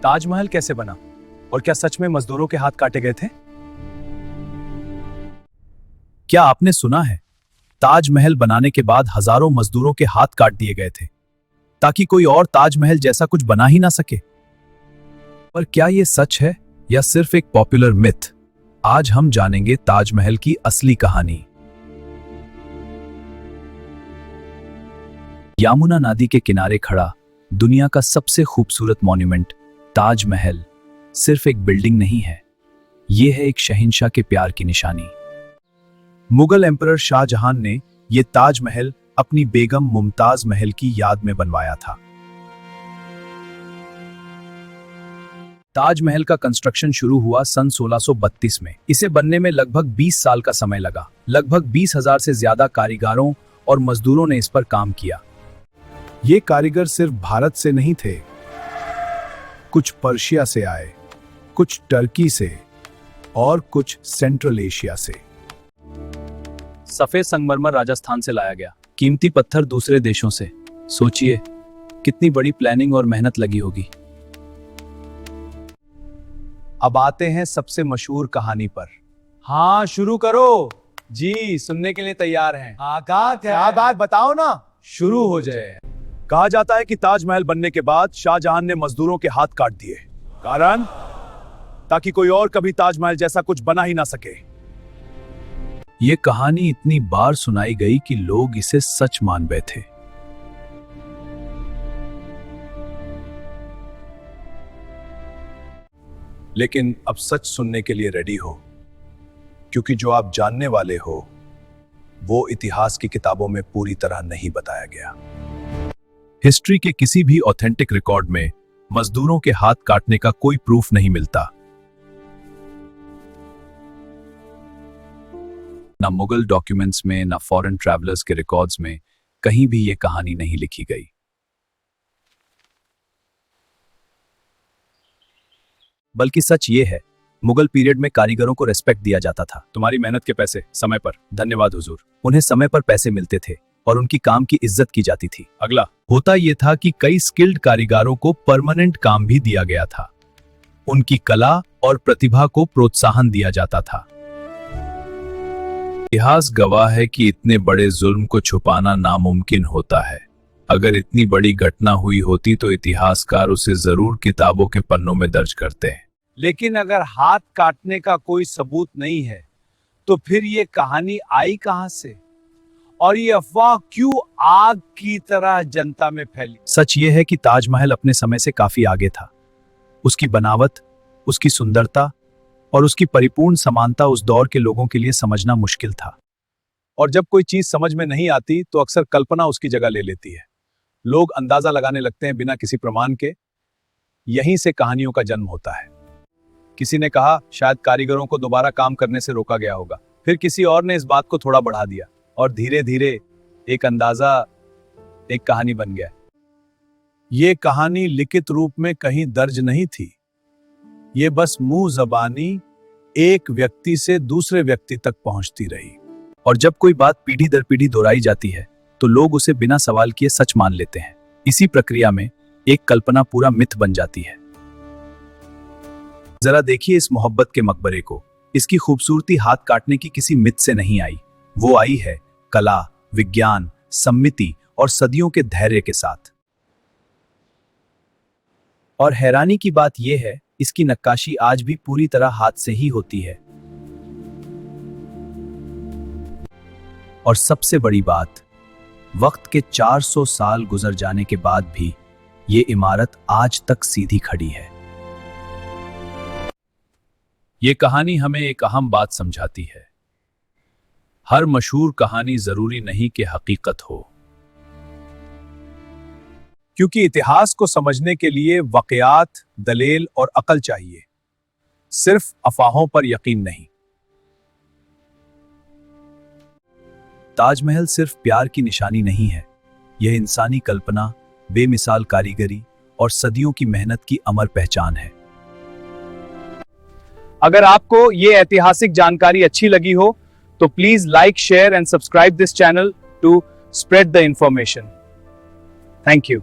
ताजमहल कैसे बना और क्या सच में मजदूरों के हाथ काटे गए थे? क्या आपने सुना है ताजमहल बनाने के बाद हजारों मजदूरों के हाथ काट दिए गए थे ताकि कोई और ताजमहल जैसा कुछ बना ही ना सके? पर क्या यह सच है या सिर्फ एक पॉपुलर मिथ? आज हम जानेंगे ताजमहल की असली कहानी। यमुना नदी के किनारे खड़ा दुनिया का सबसे खूबसूरत मॉन्यूमेंट ताजमहल सिर्फ एक बिल्डिंग नहीं है, यह है एक शहंशाह के प्यार की निशानी। मुगल एम्परर शाहजहां ने यह ताजमहल अपनी बेगम मुमताज महल की याद में बनवाया था। ताजमहल का कंस्ट्रक्शन शुरू हुआ सन 1632 में। इसे बनने में लगभग 20 साल का समय लगा। लगभग 20,000 से ज्यादा कारीगरों और मजदूरों ने इस पर काम किया। ये कारीगर सिर्फ भारत से नहीं थे, कुछ पर्शिया से आए, कुछ टर्की से और कुछ सेंट्रल एशिया से। सफेद संगमरमर राजस्थान से लाया गया, कीमती पत्थर दूसरे देशों से। सोचिए कितनी बड़ी प्लानिंग और मेहनत लगी होगी। अब आते हैं सबसे मशहूर कहानी पर। हाँ शुरू करो जी, सुनने के लिए तैयार हैं। क्या बात बताओ ना, शुरू हो जाए। कहा जाता है कि ताजमहल बनने के बाद शाहजहां ने मजदूरों के हाथ काट दिए। कारण? ताकि कोई और कभी ताजमहल जैसा कुछ बना ही ना सके। यह कहानी इतनी बार सुनाई गई कि लोग इसे सच मान बैठे। लेकिन अब सच सुनने के लिए रेडी हो, क्योंकि जो आप जानने वाले हो वो इतिहास की किताबों में पूरी तरह नहीं बताया गया। हिस्ट्री के किसी भी ऑथेंटिक रिकॉर्ड में मजदूरों के हाथ काटने का कोई प्रूफ नहीं मिलता। ना मुगल डॉक्यूमेंट्स में, ना फॉरेन ट्रैवलर्स के रिकॉर्ड्स में कहीं भी यह कहानी नहीं लिखी गई। बल्कि सच ये है, मुगल पीरियड में कारीगरों को रेस्पेक्ट दिया जाता था। तुम्हारी मेहनत के पैसे समय पर, धन्यवाद हुजूर। उन्हें समय पर पैसे मिलते थे और उनकी काम की इज्जत की जाती थी। अगला होता यह था कि कई स्किल्ड कारीगरों को परमानेंट काम भी दिया गया था। उनकी कला और प्रतिभा को प्रोत्साहन दिया जाता था। इतिहास गवाह है कि इतने बड़े जुल्म को छुपाना नामुमकिन होता है। अगर इतनी बड़ी घटना हुई होती तो इतिहासकार उसे जरूर किताबों के पन्नों में दर्ज करते हैं। लेकिन अगर हाथ काटने का कोई सबूत नहीं है तो फिर ये कहानी आई कहां से और ये अफवाह क्यों आग की तरह जनता में फैली? सच ये है कि ताजमहल अपने समय से काफी आगे था। उसकी बनावट, उसकी सुंदरता और उसकी परिपूर्ण समानता उस दौर के लोगों के लिए समझना मुश्किल था। और जब कोई चीज समझ में नहीं आती तो अक्सर कल्पना उसकी जगह ले लेती है। लोग अंदाजा लगाने लगते हैं बिना किसी प्रमाण के। यहीं से कहानियों का जन्म होता है। किसी ने कहा शायद कारीगरों को दोबारा काम करने से रोका गया होगा। फिर किसी और ने इस बात को थोड़ा बढ़ा दिया और धीरे धीरे एक अंदाजा एक कहानी बन गया। ये कहानी लिखित रूप में कहीं दर्ज नहीं थी। ये बस मुंह जबानी एक व्यक्ति से दूसरे व्यक्ति तक पहुंचती रही। और जब कोई बात पीढ़ी दर पीढ़ी दोहराई जाती है तो लोग उसे बिना सवाल किए सच मान लेते हैं। इसी प्रक्रिया में एक कल्पना पूरा मिथ बन जाती है। जरा देखिए इस मोहब्बत के मकबरे को। इसकी खूबसूरती हाथ काटने की किसी मिथ से नहीं आई। वो आई है कला, विज्ञान, सम्मिति और सदियों के धैर्य के साथ। और हैरानी की बात यह है, इसकी नक्काशी आज भी पूरी तरह हाथ से ही होती है। और सबसे बड़ी बात, वक्त के 400 साल गुजर जाने के बाद भी ये इमारत आज तक सीधी खड़ी है। ये कहानी हमें एक अहम बात समझाती है। हर मशहूर कहानी जरूरी नहीं कि हकीकत हो, क्योंकि इतिहास को समझने के लिए वाकयात, दलील और अकल चाहिए, सिर्फ अफवाहों पर यकीन नहीं। ताजमहल सिर्फ प्यार की निशानी नहीं है, यह इंसानी कल्पना, बेमिसाल कारीगरी और सदियों की मेहनत की अमर पहचान है। अगर आपको ये ऐतिहासिक जानकारी अच्छी लगी हो तो please like, share and subscribe this channel to spread the information. Thank you.